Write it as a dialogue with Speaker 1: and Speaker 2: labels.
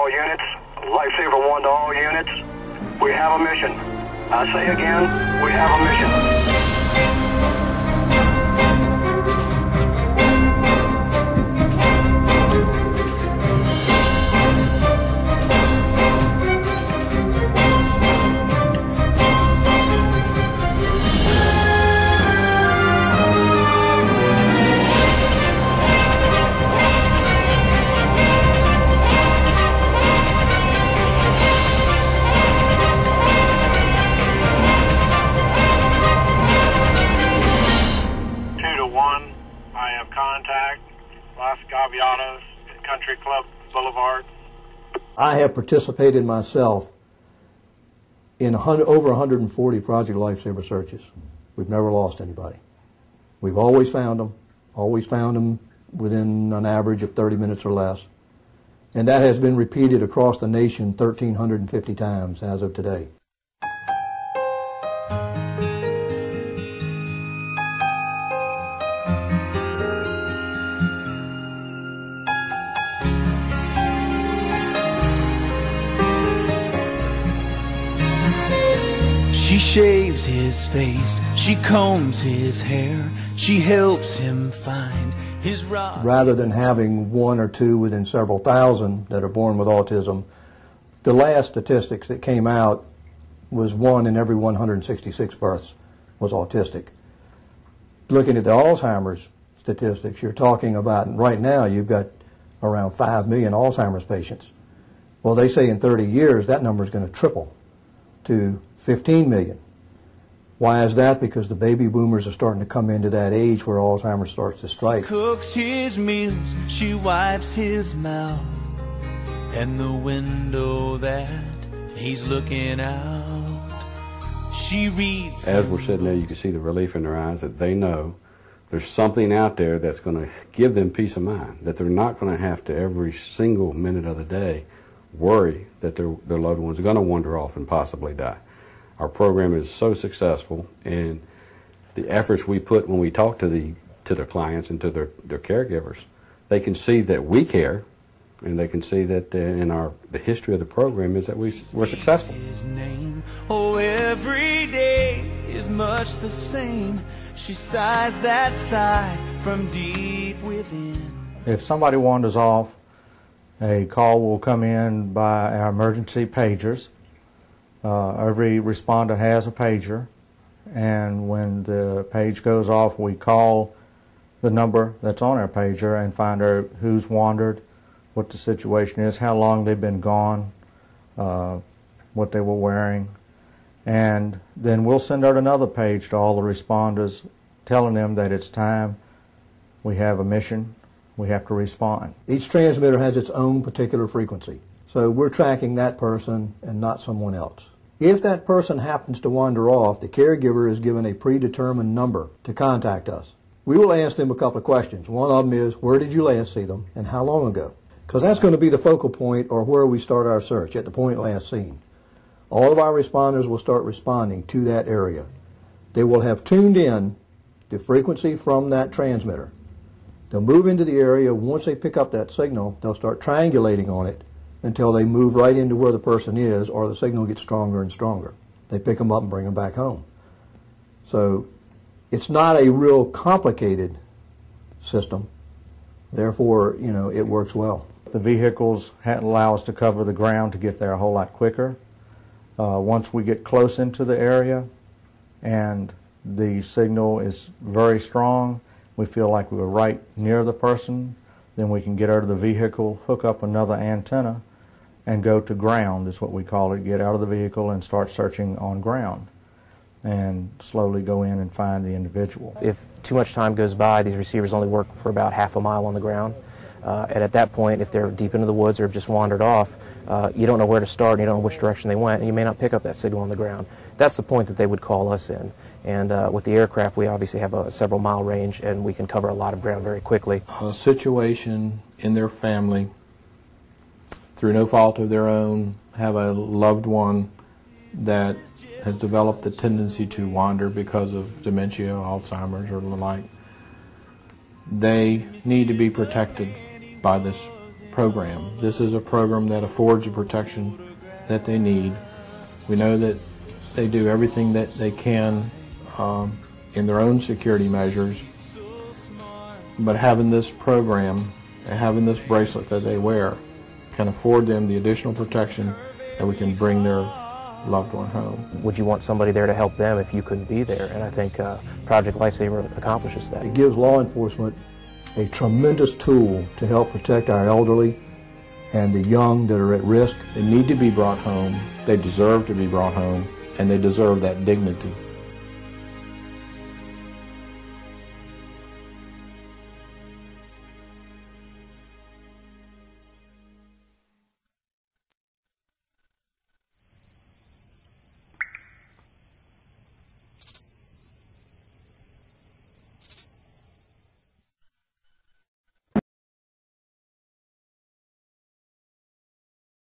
Speaker 1: all units. Lifesaver 1 to all units. We have a mission. I say again, we have a mission.
Speaker 2: 1, I have contact, Las Gavianos, Country Club Boulevard.
Speaker 3: I have participated myself in over 140 Project Lifesaver searches. We've never lost anybody. We've always found them within an average of 30 minutes or less. And that has been repeated across the nation 1,350 times as of today.
Speaker 4: She shaves his face, she combs his hair, she helps him find his rod.
Speaker 3: Rather than having one or two within several thousand that are born with autism, the last statistics that came out was 1 in every 166 births was autistic. Looking at the Alzheimer's statistics, you're talking about, right now you've got around 5 million Alzheimer's patients. Well, they say in 30 years that number is going to triple to 15 million. Why is that? Because the baby boomers are starting to come into that age where Alzheimer's starts to strike.
Speaker 4: She cooks his meals, she wipes his mouth, and the window that he's looking out, she reads.
Speaker 5: As we're sitting there, you can see the relief in their eyes that they know there's something out there that's going to give them peace of mind, that they're not going to have to every single minute of the day worry that their loved ones are going to wander off and possibly die. Our program is so successful, and the efforts we put when we talk to the clients and to their caregivers, they can see that we care, and they can see that in the history of the program is that we're successful.
Speaker 4: His name, oh, every day is much the same. She sighs that sigh from deep within.
Speaker 6: If somebody wanders off, a call will come in by our emergency pagers. Every responder has a pager, and when the page goes off, we call the number that's on our pager and find out who's wandered, what the situation is, how long they've been gone, what they were wearing, and then we'll send out another page to all the responders telling them that it's time, we have a mission, we have to respond.
Speaker 3: Each transmitter has its own particular frequency, so we're tracking that person and not someone else. If that person happens to wander off, the caregiver is given a predetermined number to contact us. We will ask them a couple of questions. One of them is, where did you last see them and how long ago? Because that's going to be the focal point or where we start our search, at the point last seen. All of our responders will start responding to that area. They will have tuned in the frequency from that transmitter. They'll move into the area. Once they pick up that signal, they'll start triangulating on it until they move right into where the person is, or the signal gets stronger and stronger. They pick them up and bring them back home. So it's not a real complicated system. Therefore, it works well.
Speaker 6: The vehicles allow us to cover the ground to get there a whole lot quicker. Once we get close into the area and the signal is very strong, we feel like we're right near the person, then we can get out of the vehicle, hook up another antenna, and go to ground, is what we call it. Get out of the vehicle and start searching on ground, and slowly go in and find the individual.
Speaker 7: If too much time goes by, these receivers only work for about half a mile on the ground. And at that point, if they're deep into the woods or have just wandered off, you don't know where to start and you don't know which direction they went, and you may not pick up that signal on the ground. That's the point that they would call us in. And with the aircraft, we obviously have a several mile range, and we can cover a lot of ground very quickly.
Speaker 8: A situation in their family, through no fault of their own, have a loved one that has developed the tendency to wander because of dementia, Alzheimer's, or the like. They need to be protected by this program. This is a program that affords the protection that they need. We know that they do everything that they can in their own security measures, but having this program, having this bracelet that they wear, can afford them the additional protection that we can bring their loved one home.
Speaker 7: Would you want somebody there to help them if you couldn't be there? And I think Project Lifesaver accomplishes that.
Speaker 3: It gives law enforcement a tremendous tool to help protect our elderly and the young that are at risk.
Speaker 8: They need to be brought home. They deserve to be brought home, and they deserve that dignity.